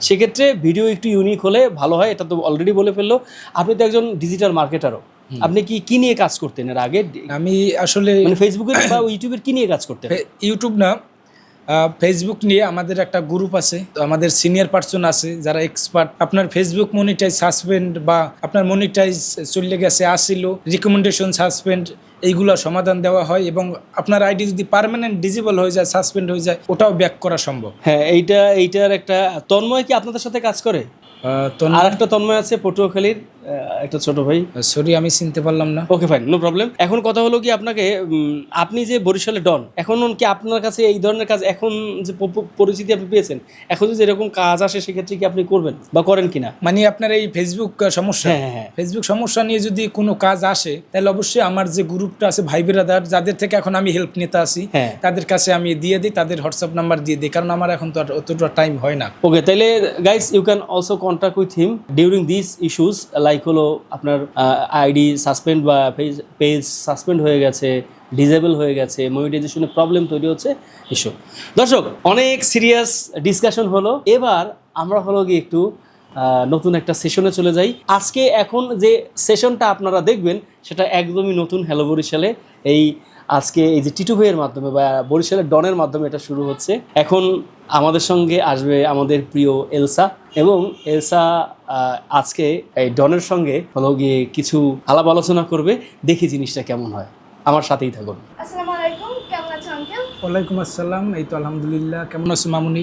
সেক্ষেত্রে ভিডিও একটু ইউনিক হলে ভালো হয়। এটা তো অলরেডি বলে ফেললো। আপনি তো একজন ডিজিটাল মার্কেটারও। আপনি কি নিয়ে কাজ করতেন এর আগে? আমি আসলে মানে ফেসবুকের বা ইউটিউবের কি নিয়ে কাজ করতেন? ইউটিউব না, ফেসবুক নিয়ে আমাদের একটা গ্রুপ আছে, তো আমাদের সিনিয়র পার্সন আছে যারা এক্সপার্ট। আপনার ফেসবুক মনিটাইজ সাসপেন্ড বা আপনার মনিটাইজ চলে গেছে, আসছিল রিকমেন্ডেশন সাসপেন্ড, এইগুলো সমাধান দেওয়া হয়। এবং আপনার আইডি যদি পার্মানেন্ট ডিজেবল হয়ে যায়, সাসপেন্ড হয়ে যায়, ওটাও ব্যাক করা সম্ভব। হ্যাঁ, এইটার একটা তন্ময় কি আপনাদের সাথে কাজ করে? আর একটা তন্ময় আছে পটুয়াখালীর একটা ছোট ভাই, সরি আমি চিনতে পারলাম না। Okay fine, no problem. এখন কথা হলো কি, আপনাকে আপনি যে বরিশালে ডন, এখন কি আপনার কাছে এই ধরনের কাজ, এখন যে পরিচিতি আপনি পেয়েছেন, এখন যদি এরকম কাজ আসে সেক্ষেত্রে কি আপনি করবেন বা করেন কিনা? মানে আপনার এই ফেসবুক সমস্যা, ফেসবুক সমস্যা নিয়ে যদি কোনো কাজ আসে, তাহলে অবশ্যই আমার যে গ্রুপটা আছে ভাই ব্রাদার, যাদের থেকে এখন আমি হেল্প নিতে আসি, তাদের কাছে আমি দিয়ে দিই, তাদের হোয়াটসঅ্যাপ নাম্বার দিয়ে দিই, কারণ আমার এখন তো আর অতটা টাইম হয় না। ওকে, তাহলে guys you can also contact with him during this issues, like হলো আপনার আইডি সাসপেন্ড বা পেজ সাসপেন্ড হয়ে গেছে, ডিজেবল হয়ে গেছে, মনিটাইজেশনে প্রবলেম তৈরি হচ্ছে, ইস্যু। দর্শক, অনেক সিরিয়াস ডিসকাশন হলো। এবার আমরা হলো গিয়ে একটু নতুন একটা সেশনে চলে যাই। আজকে এখন যে সেশনটা আপনারা দেখবেন সেটা একদমই নতুন হ্যালো বরিশালে। আজকে এই যে টিটু ভাইয়ের মাধ্যমে বা বরিশালের ডনের মাধ্যমে এটা শুরু হচ্ছে। এখন আমাদের সঙ্গে আসবে আমাদের প্রিয় এলসা, এবং এলসা আজকে এই ডনের সঙ্গে হলো গিয়ে কিছু আলাপ আলোচনা করবে। দেখি জিনিসটা কেমন হয়, আমার সাথেই থাকুন। আসসালামু আলাইকুম, কেমন আছো আঙ্কেল? ওয়ালাইকুম আসসালাম, এই তো আলহামদুলিল্লাহ। কেমন আছো মামুনি?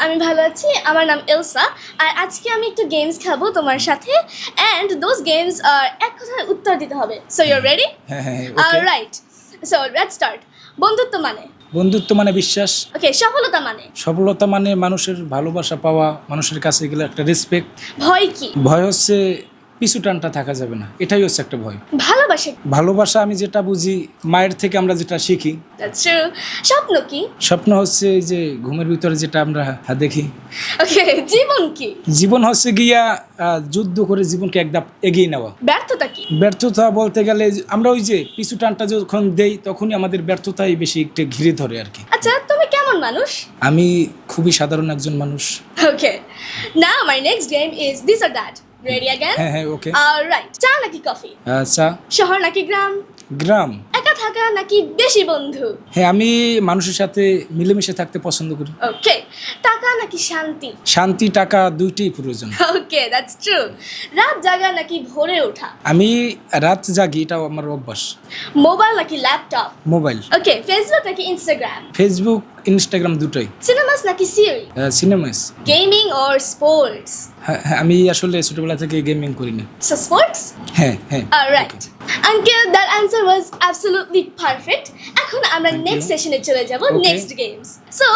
আমি ভালো আছি। আমার নাম এলসা, আর আজকে আমি একটু গেমস খাবো তোমার সাথে, অ্যান্ড দোজ গেমস এক কথায় উত্তর দিতে হবে। So you are ready? হ্যাঁ, রাইট, সো লেটস স্টার্ট। বন্ধুত্ব মানে? বন্ধুত্ব মানে বিশ্বাস। ওকে, সফলতা মানে? সফলতা মানে মানুষের ভালোবাসা পাওয়া, মানুষের কাছে গেলে একটা রেসপেক্ট। ভয় কি? ভয় হচ্ছে পিছু টানটা থাকা যাবে না, এটাই হচ্ছে একটা ভয়। ভালোবাসা? ভালোবাসা আমি যেটা বুঝি, মায়ের থেকে আমরা যেটা শিখি। That's true. স্বপ্ন কি? স্বপ্ন হচ্ছে এই যে ঘুমের ভিতরে যেটা আমরা দেখি। ওকে, জীবন কি? জীবন হচ্ছে গিয়া যুদ্ধ করে জীবনকে একদম এগিয়ে নেওয়া। ব্যর্থতা কি? ব্যর্থতা বলতে গেলে আমরা ওই যে পিছু টানটা যখন দেই, তখনই আমাদের ব্যর্থতাই বেশি একটু ঘিরে ধরে আর কি। আচ্ছা, তুমি কেমন মানুষ? আমি খুবই সাধারণ একজন মানুষ। Okay, now my next game is this or that. Ready again? হ্যাঁ, ওকে। রাইট। চা নাকি কফি? আচ্ছা। শহর নাকি গ্রাম? গ্রাম। একা থাকা নাকি বেশি বন্ধু? হ্যাঁ, আমি মানুষের সাথে মিলেমিশে থাকতে পছন্দ করি। ওকে, টাকা নাকি শান্তি? শান্তি, টাকা দুইটাই প্রয়োজন। ওকে, দ্যাটস ট্রু। রাত জাগা নাকি ভোরে ওঠা? আমি রাত জাগি, এটাও আমার অভ্যাস। মোবাইল নাকি ল্যাপটপ? মোবাইল। ওকে, ফেসবুক নাকি ইনস্টাগ্রাম? ফেসবুক, ইনস্টাগ্রাম দুটোই। সিনেমাস নাকি series? Cinemas. Gaming or sports? হ্যাঁ, আমি আসলে ছোটবেলা থেকে গেমিং করি না। So sports? হ্যাঁ হ্যাঁ। Alright uncle, that answer was absolutely perfect. এখন আমরা Thank নেক্সট you. সেশনে চলে যাব, Okay. Next games. সো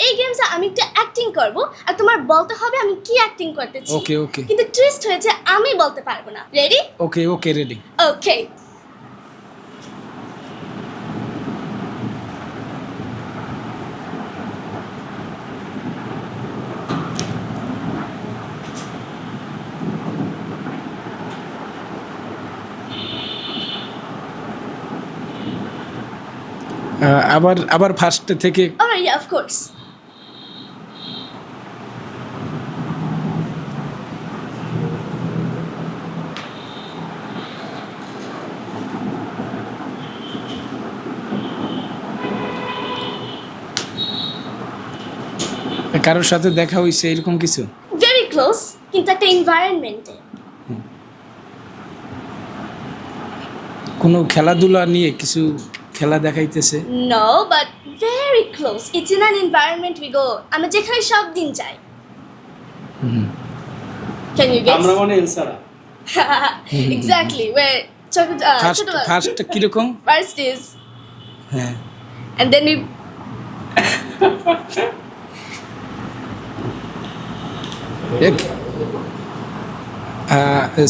এই গেমসে আমি একটা অ্যাক্টিং করব আর তোমার বলতে হবে আমি কি অ্যাক্টিং করতেছি। ওকে ওকে কিন্তু টুইস্ট হয়েছে আমি বলতে পারবো না। রেডি? ওকে ওকে, রেডি। ওকে। আবার আবার ফার্স্ট থেকে। Alright, of course. কারোর সাথে দেখা হয়েছে এরকম কিছু? ভেরি ক্লোজ, কিন্তু একটা এনভায়রনমেন্টে। কোনো খেলাধুলা নিয়ে কিছু খেলা দেখাইতেছে? No, but very close. It's in an environment we গো। আমরা যেখানে সব দিন যাই। Can you guess? আমরা মানে এলসারা। এক্স্যাক্টলি, ওয়্যার ফার্স্ট ফার্স্ট কিরকম? First is, হ্যাঁ, and then we.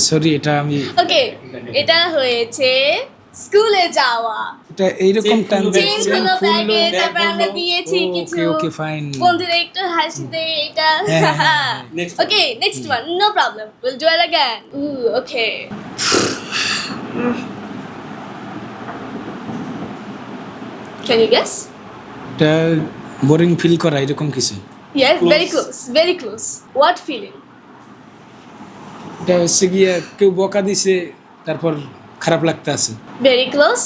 সরি, এটা আমি Okay, এটা হয়েছে স্কুলে যাওয়া। এটা এইরকম টাইম চেনগুলো ব্যাগে, তারপর আমরা দিয়েছি ওকে, কিছু। ওকে, fine. বন্ধুদের একটু হাসি দে এটা। হ্যাঁ, Next Okay, next one, no problem. We'll do it again. Ooh, okay. Can you guess? এটা বোরিং ফিল করা এরকম কিছু? Yes, very Close. close, very close. What feeling? এটা হচ্ছে গিয়ে কেউ বকা দিছে, তারপর খারাপ লাগতে আছে। Very close.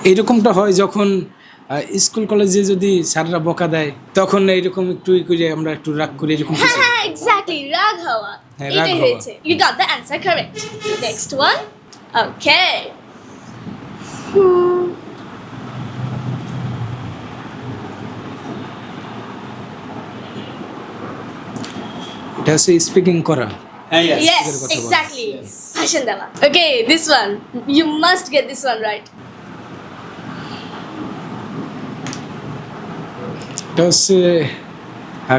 এইরকমটা হয় যখন স্কুল কলেজে যদি স্যাররা বকা দেয়, তখন এইরকম একটু করে আমরা একটু রাগ করি, এরকম কিছু? হ্যাঁ, exactly, রাগ হওয়া। হ্যাঁ, এটাই রাগ হওয়া। হয়েছে। You got the answer correct. Next one. Okay. এটা হচ্ছে স্পিকিং করা। হ্যাঁ, yes. Yes, কথা বলা। exactly. ভাষণ দেওয়া। Okay, this one. You must get this one right. এটা হচ্ছে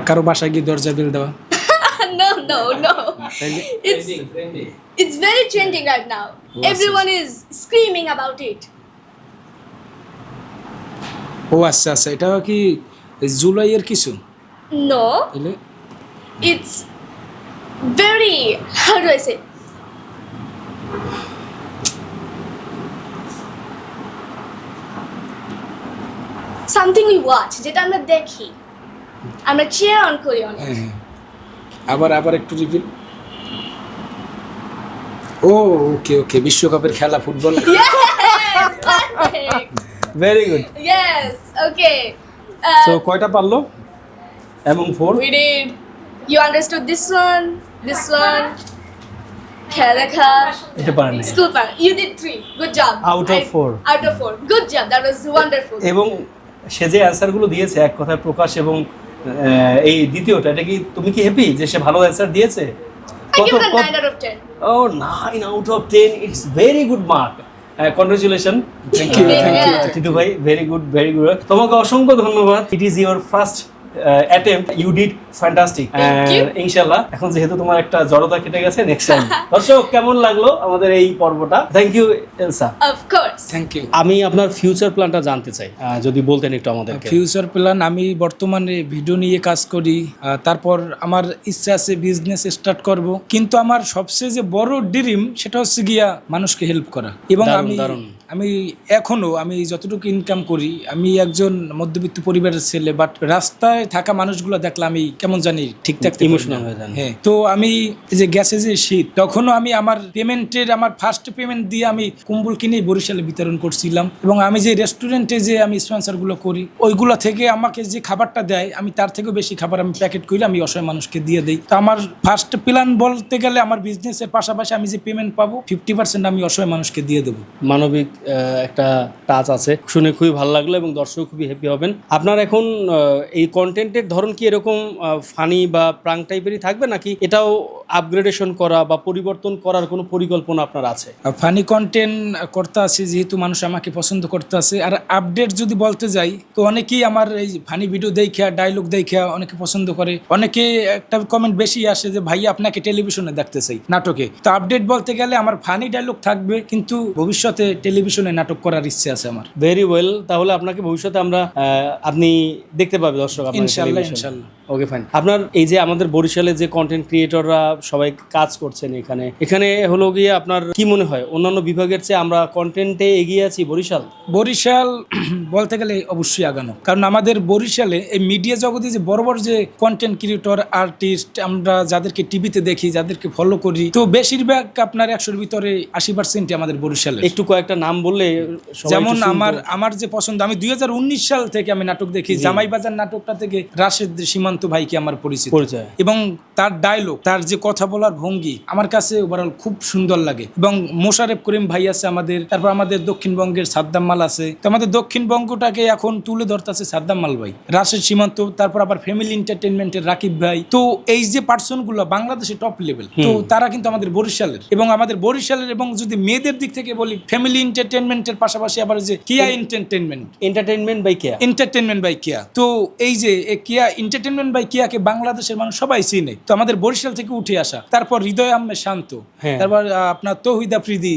কারো বাসায় গিয়ে দরজা বেল দেওয়া। No, no, no. তাইলে It's very trending right now. Everyone is screaming about it. ও আচ্ছা আচ্ছা, এটা কি জুলাইয়ের কিছু? No, তাইলে it's very, how do I say? Something we watch, যেটা আমরা দেখি, আমরা cheer on করি অনেক। হ্যাঁ, হ্যাঁ। আবার আবার একটু রিপিট। ও ওকে ওকে, বিশ্বকাপের খেলা, football. Yes, perfect. Very good. Yes, okay. তো কয়টা পারলো? এবং 4? We did. You understood this one, খেলা দেখা, এটা পারেন না। school part. You did 3. Good job. Out of 4. Out of 4. Good job. That was wonderful. এবং সে যে অ্যান্সারগুলো দিয়েছে, এক কথায় প্রকাশ এবং এই দ্বিতীয়টা, এটা কি তুমি কি হ্যাপি যে সে ভালো অ্যান্সার দিয়েছে? I give it a 9 out of 10. Oh, 9 out of 10. It's very good mark. Congratulations. Thank you, thank you. Titu ভাই, very good, very good. তোমাকে অসংখ্য ধন্যবাদ. It is your first attempt. You did fantastic. Thank you. ইনশাআল্লাহ এখন যেহেতু তোমার একটা জড়তা কেটে গেছে, নেক্সট টাইম। দর্শক, কেমন লাগলো আমাদের এই পর্বটা? Thank you Elsa. Of course. Thank you. আমি আপনার ফিউচার প্ল্যানটা জানতে চাই, যদি বলতেন একটু আমাদেরকে। ফিউচার প্ল্যান, আমি বর্তমানে ভিডিও নিয়ে কাজ করি। তারপর আমার ইচ্ছা আছে বিজনেস স্টার্ট করব, কিন্তু আমার সবচেয়ে যে বড় ড্রিম সেটা হচ্ছে গিয়া মানুষকে হেল্প করা। এবং দারুণ, আমি দারুণ। আমি এখনো আমি যতটুকু ইনকাম করি, আমি একজন মধ্যবিত্ত পরিবারের ছেলে, বাট রাস্তায় থাকা মানুষগুলো দেখলে আমি কেমন জানি ঠিক থাকতে ইমোশনাল হয়ে যান। হ্যাঁ, তো আমি এই যে গ্যাসে যে শীত, তখনও আমি আমার ফার্স্ট পেমেন্ট দিয়ে আমি কম্বল কিনে বরিশালে বিতরণ করছিলাম। এবং আমি যে রেস্টুরেন্টে যে আমি স্পন্সরগুলো করি, ওইগুলো থেকে আমাকে যে খাবারটা দেয়, আমি তার থেকেও বেশি খাবার আমি প্যাকেট করে আমি অসহায় মানুষকে দিয়ে দিই। তো আমার ফার্স্ট প্ল্যান বলতে গেলে, আমার বিজনেসের পাশাপাশি আমি যে পেমেন্ট পাবো 50% আমি অসহায় মানুষকে দিয়ে দেবো। মানবিক একটা টাচ আছে, শুনে খুবই ভালো লাগলো এবং দর্শক খুবই হ্যাপি হবেন। আপনার এখন এই কন্টেন্টের ধরন কি এরকম ফানি বা প্রাঙ্ক টাইপেরই থাকবে, নাকি এটাও আপগ্রেডেশন করা বা পরিবর্তন করার কোনো পরিকল্পনা আপনার আছে? ফানি কন্টেন্ট করতে আছে, যেহেতু মানুষ আমাকে পছন্দ করতে আছে। আর আপডেট যদি বলতে যাই, তো অনেকেই আমার এই ফানি ভিডিও দেখা, ডায়লগ দেখা অনেকে পছন্দ করে। অনেকে একটা কমেন্ট বেশি আসে যে ভাই আপনাকে টেলিভিশনে দেখতে চাই, নাটকে। তো আপডেট বলতে গেলে আমার ফানি ডায়লগ থাকবে, কিন্তু ভবিষ্যতে টেলিভিশনে নাটক করার ইচ্ছে আছে আমার। ভেরি ওয়েল, তাহলে আপনাকে ভবিষ্যতে আমরা আপনি দেখতে পাবে দর্শক ইনশাল্লাহ। Okay fine. আপনার এই যে আমাদের বরিশালে যে কন্টেন্ট ক্রিয়েটররা সবাই কাজ করছেন এখানে হলো গিয়ে আপনার কি মনে হয় অন্যান্য বিভাগের চেয়ে আমরা কন্টেন্টে এগিয়ে আছি বরিশাল বলতে গেলে অবশ্যই আগানো, কারণ আমাদের বরিশালে এই মিডিয়া জগতে যে বড় বড় যে কন্টেন্ট ক্রিয়েটর, আর্টিস্ট, আমরা যাদেরকে টিভিতে দেখি, যাদেরকে ফলো করি, তো বেশিরভাগ আপনার 100-র ভিতরে 80% আমাদের বরিশালে। একটু কয়েকটা নাম বললে যেমন আমার যে পছন্দ, আমি 2019 সাল থেকে আমি নাটক দেখি। জামাইবাজার নাটকটা থেকে রাশেদ সীমান্ত ভাইকে আমার পরিচিত, এবং তার ডায়লগ, তার যে কথা বলার ভঙ্গি আমার কাছে ওভারঅল খুব সুন্দর লাগে। এবং মোশারেফ করিম ভাই আছে আমাদের, তারপর আমাদের দক্ষিণবঙ্গের সাদ্দাম মাল আছে। তো আমাদের দক্ষিণবঙ্গটাকে এখন তুলে ধরতেছে সাদ্দাম মাল ভাই, রাশেদ সীমান্ত, তারপর আবার ফ্যামিলি এন্টারটেনমেন্টের রাকিব ভাই। তো এই যে পার্সনগুলো বাংলাদেশে টপ লেভেল, তো তারা কিন্তু আমাদের বরিশালের। এবং আমাদের বরিশালের, এবং যদি মেয়েদের দিক থেকে বলি, ফ্যামিলি এন্টারটেনমেন্টের পাশাপাশি আবার যে কিয়া এন্টারটেনমেন্ট বাই কিয়া, তো এই যে কিয়া এন্টারটেনমেন্ট বাই কিয়াকে বাংলাদেশের মানুষ সবাই চিনে। তো আমাদের বরিশাল থেকে উঠে আসা, তারপর হৃদয় আহমেদ শান্ত, তারপর আপনার তৌহিদ আফ্রিদি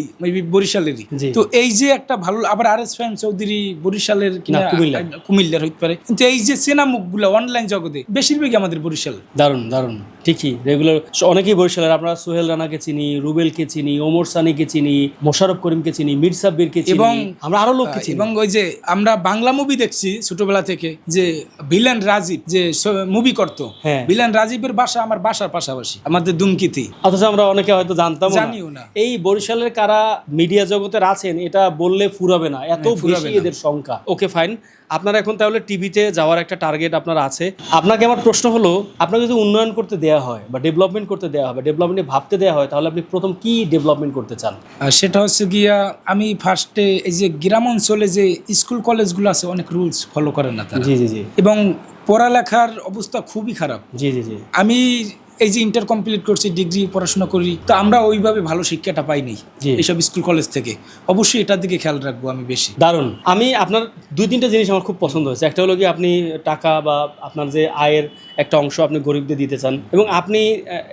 বরিশালেরই। তো এই যে একটা ভালো, আবার RS ফাহিম চৌধুরী বরিশালের কিনা কুমিল্লার হইতে পারে, কিন্তু এই যে চেনা মুখগুলো অনলাইন জগতে বেশিরভাগই আমাদের বরিশাল। দারুণ ঠিকই, রেগুলার অনেকেই বরিশালের। আমরা সোহেল রানাকে চিনি, রুবেলকে চিনি, ওমর সানিকে চিনি, মোশাররফ করিমকে চিনি, মীর সাব্বিরকে চিনি, এবং আমরা আরো লোককে চিনি। এবং ওই যে আমরা বাংলা মুভি দেখছি ছোটবেলা থেকে, যে ভিলেন রাজীব যে মুভি করতো, ভিলেন রাজীবের বাসা আমার বাসার পাশাপাশি, আমাদের দুমকিতে। অথচ আমরা অনেকে হয়তো জানিও না। এই বরিশালের কারা মিডিয়া জগতের আছেন এটা বললে ফুরাবে না, এত বেশি এদের সংখ্যা। ওকে ফাইন, আপনার এখন তাহলে টিভিতে যাওয়ার একটা টার্গেট আপনার আছে। আপনাকে আমার প্রশ্ন হলো, আপনাকে যদি উন্নয়ন করতে দেওয়া হয় বা ডেভেলপমেন্ট করতে দেওয়া হবে, ডেভেলপমেন্টে ভাবতে দেওয়া হয়, তাহলে আপনি প্রথম কি ডেভেলপমেন্ট করতে চান? সেটা হচ্ছে গিয়া, আমি ফার্স্টে এই যে গ্রাম অঞ্চলে যে স্কুল কলেজগুলো আছে, অনেক রুলস ফলো করে না তারা। জি। এবং পড়ালেখার অবস্থা খুবই খারাপ। জি। আমি এই যে ইন্টার কমপ্লিট করছি, ডিগ্রি পড়াশোনা করি, তো আমরা ওইভাবে ভালো শিক্ষাটা পাইনি এইসব স্কুল কলেজ থেকে। অবশ্যই এটার দিকে খেয়াল রাখবো আমি বেশি। দারুণ। আমি আপনার 2-3টা জিনিস আমার খুব পছন্দ হয়েছে। একটা হলো কি, আপনি টাকা বা আপনার যে আয়ের একটা অংশ আপনি গরিবদের দিতে চান, এবং আপনি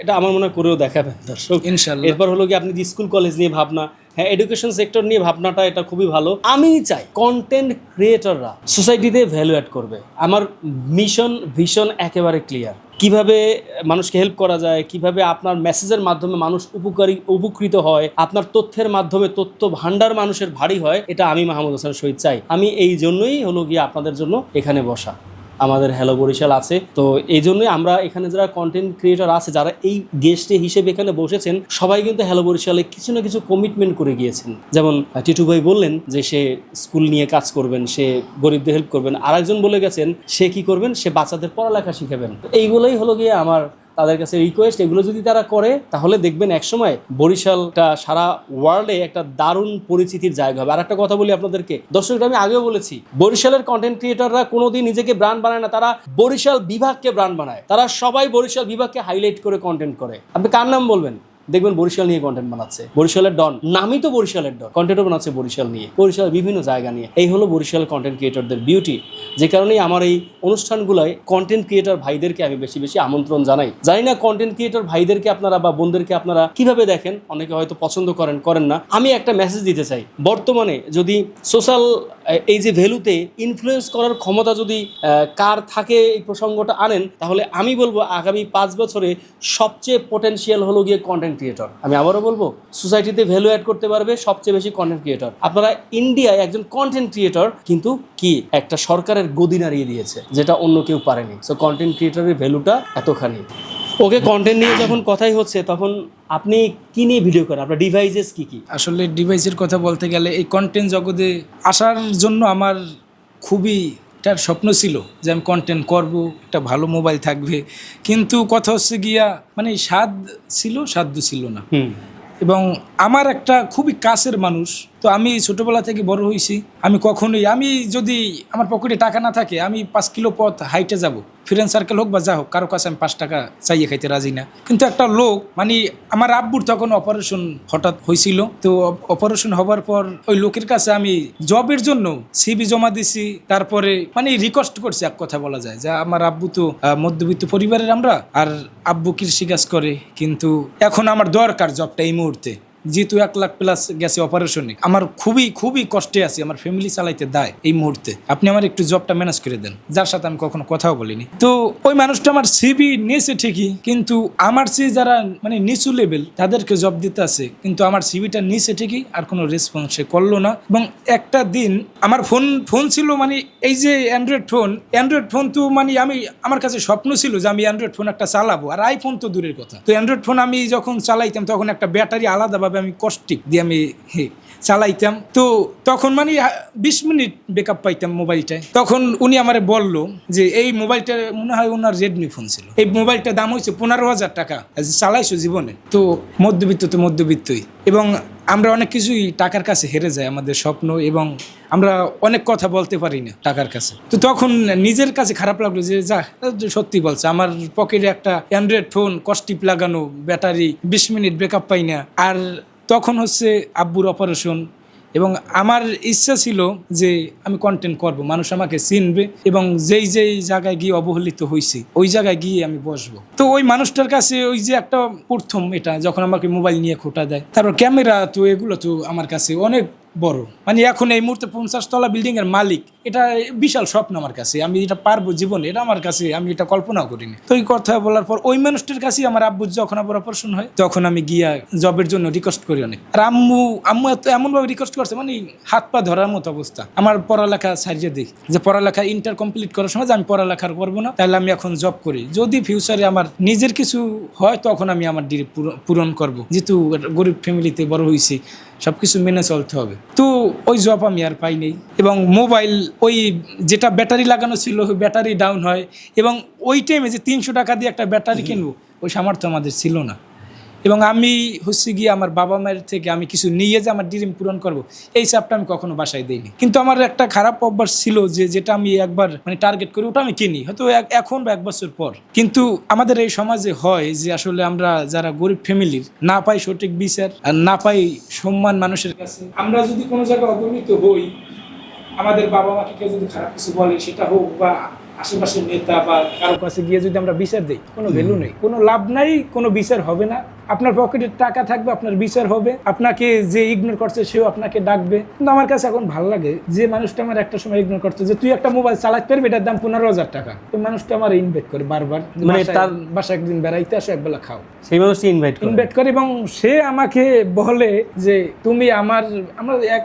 এটা আমার মনে করেও দেখাবেন দর্শক, ইনশাআল্লাহ। এরপর হলো কি, আপনি যে স্কুল কলেজ নিয়ে ভাবনা, এডুকেশন সেক্টর নিয়ে ভাবনাটা, এটা খুবই ভালো। আমি চাই কন্টেন্ট ক্রিয়েটররা সোসাইটিতে ভ্যালু অ্যাড করবে। আমার ভিশন একেবারে ক্লিয়ার। কিভাবে মানুষকে হেল্প করা যায়, কিভাবে আপনার মেসেজের মাধ্যমে মানুষ উপকৃত হয়, আপনার তথ্যের মাধ্যমে তথ্য ভান্ডার মানুষের ভারী হয়, এটা আমি মাহমুদ হোসেন শহীদ চাই। আমি এই জন্যই হলো গিয়ে আপনাদের জন্য এখানে বসা। আমাদের হ্যালো বরিশাল আছে, তো এই জন্যই আমরা এখানে যারা কন্টেন্ট ক্রিয়েটর আছে, যারা এই গেস্টে হিসেবে এখানে বসেছেন, সবাই কিন্তু হ্যালো বরিশালে কিছু না কিছু কমিটমেন্ট করে গিয়েছেন। যেমন টিটু ভাই বললেন যে সে স্কুল নিয়ে কাজ করবেন, সে গরিবদের হেল্প করবেন। আরেকজন বলে গেছেন সে কি করবেন, সে বাচ্চাদের পড়ালেখা শিখাবেন। এইগুলোই হলো গিয়ে আমার তাদের কাছে রিকোয়েস্ট। এগুলো যদি তারা করে, তাহলে দেখবেন একসময় বরিশালটা সারা ওয়ার্ল্ডে একটা দারুণ পরিচিতির জায়গা হবে। আর একটা কথা বলি আপনাদেরকে দর্শকরা, আমি আগেও বলেছি, বরিশালের কন্টেন্ট ক্রিয়েটররা কোনোদিন নিজেকে ব্র্যান্ড বানায় না, তারা বরিশাল বিভাগকে ব্র্যান্ড বানায়। তারা সবাই বরিশাল বিভাগকে হাইলাইট করে কন্টেন্ট করে। আপনি কার নাম বলবেন, দেখবেন বরিশাল নিয়ে কন্টেন্ট বানাচ্ছে। বরিশালের ডন, নামই তো বরিশালের ডন, কন্টেন্টও বানাচ্ছে বরিশাল নিয়ে, বরিশাল বিভিন্ন জায়গা নিয়ে। এই হলো বরিশাল কন্টেন্ট ক্রিয়েটরদের বিউটি। যে কারণেই আমার এই অনুষ্ঠানগুলোয় কন্টেন্ট ক্রিয়েটর ভাইদেরকে আমি বেশি বেশি আমন্ত্রণ জানাই। জানি না কন্টেন্ট ক্রিয়েটর ভাইদেরকে আপনারা বা বোনদেরকে আপনারা কিভাবে দেখেন, অনেকে হয়তো পছন্দ করেন না। আমি একটা মেসেজ দিতে চাই, বর্তমানে যদি সোশ্যাল এই যে ভ্যালুতে ইনফ্লুয়েন্স করার ক্ষমতা যদি কার থাকে এই প্রসঙ্গটা আনেন, তাহলে আমি বলবো আগামী 5 বছরে সবচেয়ে পোটেনশিয়াল হলো গিয়ে কন্টেন্ট ক্রিয়েটর। আমি আবারও বলবো সোসাইটিতে ভ্যালু অ্যাড করতে পারবে সবচেয়ে বেশি কন্টেন্ট ক্রিয়েটর। আপনারা ইন্ডিয়ায় একজন কন্টেন্ট ক্রিয়েটর কিন্তু কি একটা সরকারের গদি নাড়িয়ে দিয়েছে, যেটা অন্য কেউ পারেনি। সো কন্টেন্ট ক্রিয়েটরের ভ্যালুটা এতখানি। ওকে, কন্টেন্ট নিয়ে যখন কথাই হচ্ছে, তখন আপনি কি নিয়ে ভিডিও করেন? আপনার ডিভাইসেস কি কি? আসলে ডিভাইসের কথা বলতে গেলে এই কন্টেন্ট জগতে আসার জন্য আমার খুবই একটা স্বপ্ন ছিল যে আমি কন্টেন্ট করব, একটা ভালো মোবাইল থাকবে, কিন্তু কথা হচ্ছে গিয়া মানে সাধ্য ছিল না। এবং আমার একটা খুবই কাছের মানুষ, তো আমি ছোটোবেলা থেকে বড় হয়েছি, আমি যদি আমার পকেটে টাকা না থাকে আমি 5 কিলো পথ হাইটে যাব, ফ্রেন্ড সার্কেল হোক বা যা হোক, কারো কাছে আমি 5 টাকা চাইয়ে খাইতে রাজি না। কিন্তু একটা লোক মানে আমার আব্বুর তখন অপারেশন হঠাৎ হয়েছিল, তো অপারেশন হবার পর ওই লোকের কাছে আমি জবের জন্য সিভি জমা দিছি, তারপরে মানে রিকোয়েস্ট করছি, এক কথা বলা যায় যে আমার আব্বু তো মধ্যবিত্ত পরিবারের আমরা, আর আব্বু কৃষিকাজ করে, কিন্তু এখন আমার দরকার জবটা এই মুহূর্তে, যেহেতু 1 লাখ প্লাস গেছে অপারেশনে, আমার খুবই কষ্টে আছি, আমার ফ্যামিলি চালাইতে দেয় এই মুহূর্তে, আপনি আমার একটু জবটা ম্যানেজ করে দেন, যার সাথে আমি কখনো কথাও বলিনি। তো ওই মানুষটা আমার সিভি নিয়েছে ঠিকই, কিন্তু আমার চেয়ে যারা মানে নিচু লেভেল তাদেরকে জব দিতে আছে, কিন্তু আমার সিভিটা নিয়েছে ঠিকই, আর কোনো রেসপন্স সে করলো না। এবং একটা দিন আমার ফোন ছিল মানে এই যে অ্যান্ড্রয়েড ফোন তো মানে আমার কাছে স্বপ্ন ছিল যে আমি অ্যান্ড্রয়েড ফোন একটা চালাবো, আর আইফোন তো দূরের কথা। তো অ্যান্ড্রয়েড ফোন আমি যখন চালাইতাম তখন একটা ব্যাটারি আলাদাভাবে আমি কস্টিক দিয়ে আমি চালাইতাম, তো তখন মানে 20 মিনিট ব্যাকআপ পাইতাম মোবাইলটায়। তখন উনি আমারে বললো যে এই মোবাইলটা মনে হয় ওনার রেডমি ফোন ছিল, এই মোবাইলটার দাম হয়েছে 15,000 টাকা, চালাইছো জীবনে। তো মধ্যবিত্তই, এবং আমরা অনেক কিছুই টাকার কাছে হেরে যাই, আমাদের স্বপ্ন, এবং আমরা অনেক কথা বলতে পারি না টাকার কাছে। তো তখন নিজের কাছে খারাপ লাগলো যে সত্যি বলছে, আমার পকেটে একটা অ্যান্ড্রয়েড ফোন কস্টিপ লাগানো, ব্যাটারি 20 মিনিট ব্যাকআপ পাই না। আর তখন হচ্ছে আব্বুর অপারেশন, এবং আমার ইচ্ছা ছিল যে আমি কন্টেন্ট করব, মানুষ আমাকে চিনবে, এবং যেই জায়গায় গিয়ে অবহেলিত হয়েছি ওই জায়গায় গিয়ে আমি বসবো। তো ওই মানুষটার কাছে ওই যে একটা প্রথম এটা যখন আমাকে মোবাইল নিয়ে খোটা দেয়, তারপর ক্যামেরা, তো এগুলো তো আমার কাছে অনেক বড়, মানে এখন এই মুহূর্তে 50 তলা বিল্ডিং এর মালিক, এটা বিশাল স্বপ্ন আমার কাছে, আমি এটা পারবো জীবনে, এটা আমার কাছে আমি এটা কল্পনাও করিনি। তো এই কথা বলার পর ওই মানুষটার কাছে আমার আব্বু যখন আবার অপারেশন হয়, তখন আমি গিয়া জবের জন্য রিকোয়েস্ট করি অনেক, আর আম্মু এমনভাবে রিকোয়েস্ট করছে মানে হাত পা ধরার মতো অবস্থা। আমার পড়ালেখা ছাড়িয়ে দিই, যে পড়ালেখা ইন্টার কমপ্লিট করার সময় আমি পড়ালেখা করবো না, তাহলে আমি এখন জব করি, যদি ফিউচারে আমার নিজের কিছু হয় তখন আমি আমার ডিগ্রি পূরণ করবো, যেহেতু গরিব ফ্যামিলিতে বড় হয়েছি, সবকিছু মেনে চলতে হবে। তো ওই জব আমি আর পাই নেই, এবং মোবাইল ওই যেটা ব্যাটারি লাগানো ছিল ব্যাটারি ডাউন হয়, এবং ওই টাইমে যে 300 টাকা দিয়ে একটা ব্যাটারি কিনবো ওই সামর্থ্য আমাদের ছিল না। এবং আমি হচ্ছে গিয়ে আমার বাবা মায়ের থেকে আমি কিছু নিয়ে যে আমার ড্রিম পূরণ করব, এই চাপটা আমি কখনো বাসায় দিইনি। কিন্তু আমার একটা খারাপ অভ্যাস ছিল যে যেটা আমি একবার মানে টার্গেট করি ওটা আমি কিনি, হয়তো এখন বা 1 বছর পর। কিন্তু আমাদের এই সমাজে হয় যে আসলে আমরা যারা গরিব ফ্যামিলির না পাই সঠিক বিচার, আর না পাই সম্মান মানুষের কাছে, আমরা যদি কোনো জায়গায় অবহেলিত হই, আমাদের বাবা মাকে কেউ যদি খারাপ কিছু বলে, সেটা হোক বা আশেপাশের নেতা বা কারো কাছে গিয়ে যদি আমরা বিচার দিই, কোনো ভ্যালু নেই, কোনো লাভ নাই, কোনো বিচার হবে না। আপনার পকেটে টাকা থাকবে, আপনার বিচার হবে, আপনাকে যে ইগনোর করছে সেও আপনাকে ডাকবে। কিন্তু আমার কাছে এখন ভালো লাগে যে মানুষটা আমার একটা সময় ইগনোর করতো, যে তুই একটা মোবাইল চালাতে পারবি, এটার দাম 15,000 টাকা, ওই মানুষটা আমার ইনভাইট করে বারবার, মানে তার বাসায় একদিন বেড়াইতে আসো, একবেলা খাও, সেই মানুষটা ইনভাইট করে, এবং সে আমাকে বলে যে তুমি আমার এক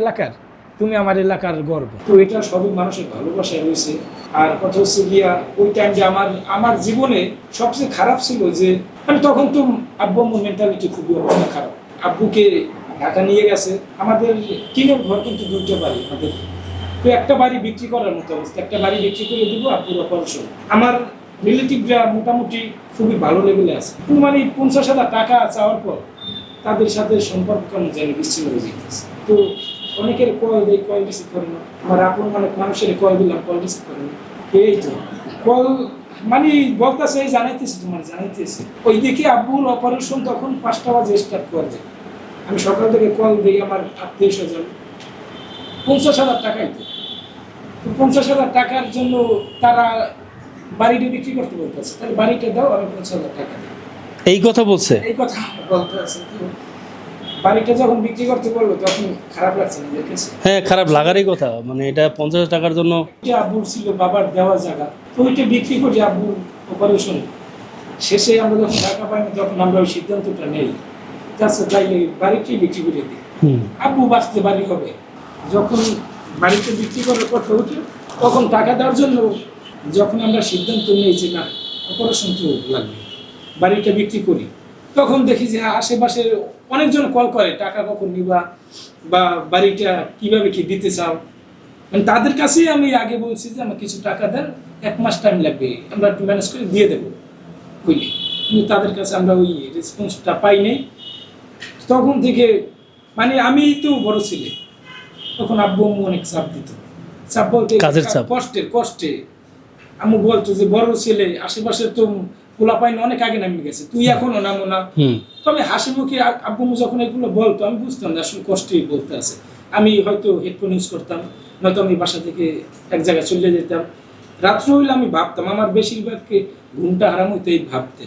এলাকার, তুমি আমার এলাকার গর্ব। তো এটা সবই মানুষের ভালোবাসায় রয়েছে। আর কথা হচ্ছে গিয়া ওই টাইমে আমার জীবনে সবচেয়ে খারাপ ছিল যে মানে তখন তো আব্বু আম্মুর মেন্টালিটি খুবই অবস্থা খারাপ। আব্বুকে ঢাকা নিয়ে গেছে, আমাদের টিনের ঘর কিন্তু 2টা বাড়ি আমাদের, তো একটা বাড়ি বিক্রি করার মতো অবস্থা, একটা বাড়ি বিক্রি করে দিব আব্বুর অপারেশন। আমার রিলেটিভরা মোটামুটি খুবই ভালো লেভেলে আছে, কিন্তু মানে 50,000 টাকা চাওয়ার পর তাদের সাথে সম্পর্ক কেমন জানি বিচ্ছিন্ন হয়ে যেতেছে। তো অনেকের কল দেয়, কল রিসিভ করে না, আমার আপন অনেক মানুষের কল দিলাম, কল রিসিভ করে না। এই তো কল মানে বলতেছে এই জানাইতেছি, তোমার জানাইতেছি। ওই দেখি আব্বুর অপারেশন তখন 5টা বাজে স্টার্ট করবে, আমি সকাল থেকে কল দিই, আমার আত্মীয়-স্বজন 50,000 টাকাই তো। 50,000 টাকার জন্য তারা বাড়িটা বিক্রি করতে বলতেছে, তাহলে বাড়িটা দাও, আমি 50,000 টাকা দিই। এই কথা বলছে, এই কথা বলতে আছে। বাড়িটা যখন বিক্রি করতে বললো তখন খারাপ লাগছে নিজের কাছে। হ্যাঁ, খারাপ লাগারই কথা, মানে এটা 50 টাকার জন্য। এটা আব্বুর ছিল বাবার দেওয়া জায়গা, তো ওইটা বিক্রি করি আব্বুর অপারেশন শেষে আমরা যখন টাকা পাইনি তখন আমরা ওই সিদ্ধান্তটা নেই আচ্ছা তাইলে বাড়িটাই বিক্রি করে দিই, আব্বু বাঁচতে বাড়ি হবে। যখন বাড়িতে বিক্রি করার কথা উঠে তখন টাকা দেওয়ার জন্য যখন আমরা সিদ্ধান্ত নিই যে না অপারেশন তো লাগবে, বাড়িটা বিক্রি করি, তখন দেখি যে আশেপাশে অনেকজন কল করে টাকা কখন নিবা বা বাড়িটা কিভাবে কি দিতে চাও। মানে তাদের কাছেই আমি আগে বলছি যে আমার কিছু টাকা দেন, 1 মাস টাইম লাগবে, আমরা একটু ম্যানেজ করে দিয়ে দেবো বুঝলি। কিন্তু তাদের কাছে আমরা ওই রেসপন্সটা পাই নাই। তখন থেকে মানে আমি তো বড় ছেলে, তখন আব্বু আম্মু অনেক চাপ দিত, চাপ বলতে কাজের চাপ। কষ্টে আম্মু বলতো যে বড় ছেলে, আশেপাশে তো পোলা পাইনি অনেক আগে নামিয়ে গেছে, তুই এখনো নামো না। তবে হাসি মুখে আব্বু আম্মু যখন এগুলো বলতো আমি বুঝতাম না আসলে কষ্টই বলতে আছে। আমি হয়তো হেডফোন ইউজ করতাম, নয়তো আমি বাসা থেকে এক জায়গায় চলে যেতাম। রাত্রে হইলে আমি ভাবতাম, আমার বেশিরভাগকে ঘুমটা হারাম হইতে এই ভাবতে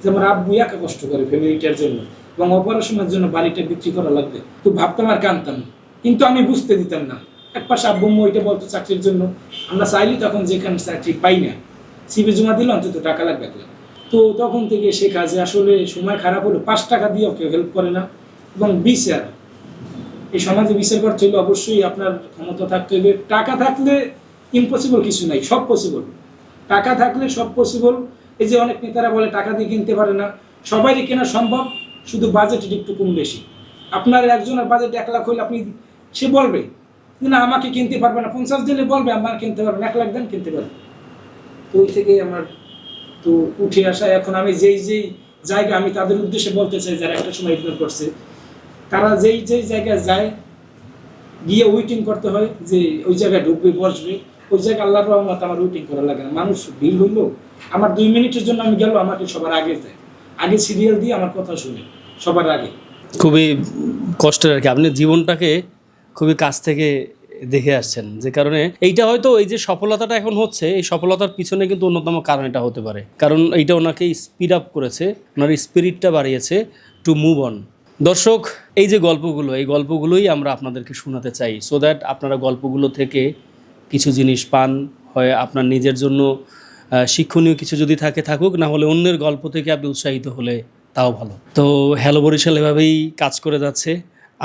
যে আমার আব্বু একা কষ্ট করে ফ্যামিলিটার জন্য এবং অপারেশনের জন্য বাড়িটা বিক্রি করা লাগবে, তো ভাবতাম আর কানতাম, কিন্তু আমি বুঝতে দিতাম না। এক পাশে আব্বু আম্মু ওইটা বলতো চাকরির জন্য, আমরা চাইলি তখন যেখানে চাকরি পাই না সিভি জমা দিলে অন্তত টাকা লাগবে। তো তখন থেকে শেখা যে আসলে সময় খারাপ হলে 5 টাকা দিয়েও কেউ হেল্প করে না। এবং বিচার, এই সমাজে বিচার করতে হলে অবশ্যই আপনার ক্ষমতা থাকতে হবে। টাকা থাকলে ইম্পসিবল কিছু নাই, সব পসিবল। টাকা থাকলে সব পসিবল। এই যে অনেক নেতারা বলে টাকা দিয়ে কিনতে পারে না, সবাইই কেনা সম্ভব, শুধু বাজেটের একটু কম বেশি। আপনার একজনের বাজেট 1 লাখ হলে আপনি সে বলবে না আমাকে কিনতে পারবে না, 50 দিলে বলবে আমার কিনতে পারবে না, 1 লাখ দেন কিনতে পারবে। তো ওই থেকেই আমার তো উঠে আসা। এখন আমি যেই জায়গা, আমি তাদের উদ্দেশ্যে বলতে চাই যারা একটা সময় ইগনোর করছে, তারা যেই জায়গায় যায় গিয়ে ওয়েটিং করতে হয় যে ওই জায়গায় ঢুকবে বসবে, ওই জায়গায় আল্লাহর রহমত আমার ওয়েটিং করা লাগে না। মানুষ ভিড় হইলো, আমার 2 মিনিটের জন্য আমি গেল, আমাকে সবার আগে দেয়, আগে সিরিয়াল দিয়ে আমার কথা শুনে সবার আগে। খুবই কষ্টের আর কি, আপনি জীবনটাকে খুবই কাছ থেকে দেখে আসছেন, যে কারণে এইটা হয়তো এই যে সফলতাটা এখন হচ্ছে, এই সফলতার পিছনে কিন্তু অন্যতম কারণ এটা হতে পারে, কারণ এইটা ওনাকে স্পিড আপ করেছে, ওনার স্পিরিটটা বাড়িয়েছে টু মুভ অন। দর্শক, এই যে গল্পগুলো, এই গল্পগুলোই আমরা আপনাদেরকে শোনাতে চাই, সো দ্যাট আপনারা গল্পগুলো থেকে কিছু জিনিস পান, হয় আপনার নিজের জন্য শিক্ষণীয় কিছু যদি থাকুক, না হলে অন্যের গল্প থেকে আপনি উৎসাহিত হলে তাও ভালো। তো হ্যালো বরিশাল এভাবেই কাজ করে যাচ্ছে।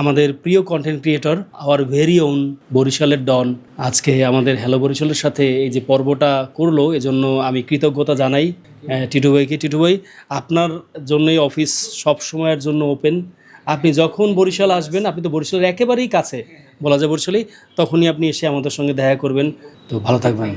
আমাদের প্রিয় content creator, our very own বরিশালের ডন, আজকে আমাদের হ্যালো বরিশালের সাথে এই যে পর্বটা করলো, এজন্য আমি কৃতজ্ঞতা জানাই টিটু ভাইকে। টিটু ভাই, আপনার জন্যই অফিস সব সময়ের জন্য ওপেন। আপনি যখন বরিশাল আসবেন, আপনি তো বরিশালের একেবারেই কাছে বলা যায় বরিশালেই, তখনই আপনি এসে আমাদের সঙ্গে দেখা করবেন। তো ভালো থাকবেন।